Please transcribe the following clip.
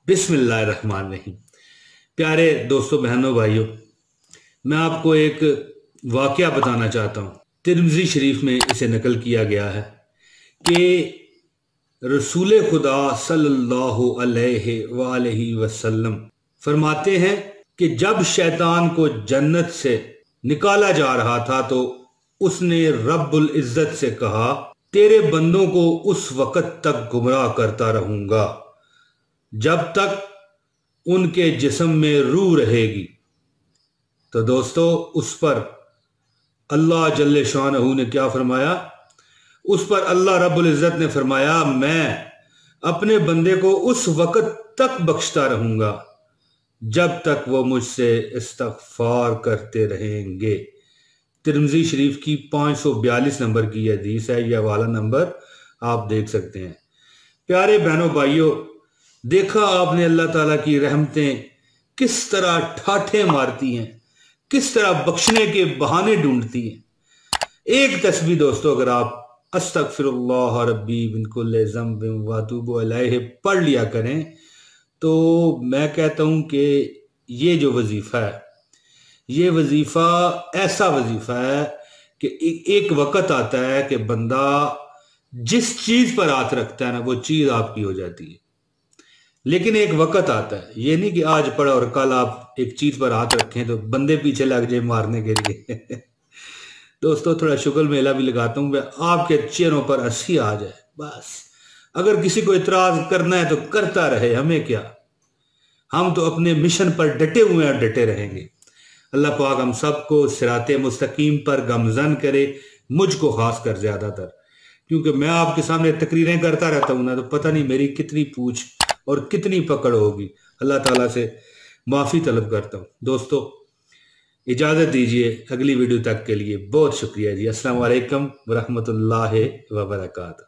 बिस्मिल्लाहिर्रहमानिर्रहीम। प्यारे दोस्तों, बहनों, भाइयों, मैं आपको एक वाक़या बताना चाहता हूँ। तिर्मिज़ी शरीफ में इसे नकल किया गया है कि रसूल खुदा सल्लल्लाहु अलैहि वसल्लम फरमाते हैं कि जब शैतान को जन्नत से निकाला जा रहा था तो उसने रब्बुल इज़्ज़त से कहा, तेरे बंदों को उस वक़्त तक गुमराह करता रहूंगा जब तक उनके जिस्म में रूह रहेगी। तो दोस्तों, उस पर अल्लाह जल्ले शानहू ने क्या फरमाया? उस पर अल्लाह रब्बुल इज़्ज़त ने फरमाया, मैं अपने बंदे को उस वक़्त तक बख्शता रहूंगा जब तक वो मुझसे इस्तग़फ़ार करते रहेंगे। तिर्मिज़ी शरीफ की 542 नंबर की हदीस है। यह हवाला नंबर आप देख सकते हैं। प्यारे बहनों, भाइयों, देखा आपने अल्लाह ताला की रहमतें किस तरह ठाठे मारती हैं, किस तरह बख्शने के बहाने ढूंढती हैं। एक तस्बीह दोस्तों, अगर आप अस्तगफिरुल्लाह रब्बी मिन कुल्लि ज़ंबिन व अतूबु अलैहि पढ़ लिया करें तो मैं कहता हूं कि ये जो वजीफा है, ये वजीफा ऐसा वजीफा है कि एक वक्त आता है कि बंदा जिस चीज पर हाथ रखता है ना, वो चीज आपकी हो जाती है। लेकिन एक वक्त आता है, ये नहीं कि आज पढ़ा और कल आप एक चीज पर हाथ रखें तो बंदे पीछे लग जाए मारने के लिए। दोस्तों, थोड़ा शुक्र मेला भी लगाता हूं, आपके चेहरों पर हंसी आ जाए बस। अगर किसी को इतराज करना है तो करता रहे, हमें क्या, हम तो अपने मिशन पर डटे हुए हैं, डटे रहेंगे। अल्लाह पाक हम सबको सिराते मुस्तकीम पर गमजन करे, मुझको खास कर ज्यादातर, क्योंकि मैं आपके सामने तकरीरें करता रहता हूं ना, तो पता नहीं मेरी कितनी पूछ और कितनी पकड़ होगी। अल्लाह ताला से माफ़ी तलब करता हूँ। दोस्तों, इजाज़त दीजिए, अगली वीडियो तक के लिए बहुत शुक्रिया जी। अस्सलाम वालेकुम व रहमतुल्लाहि व बरकातहू।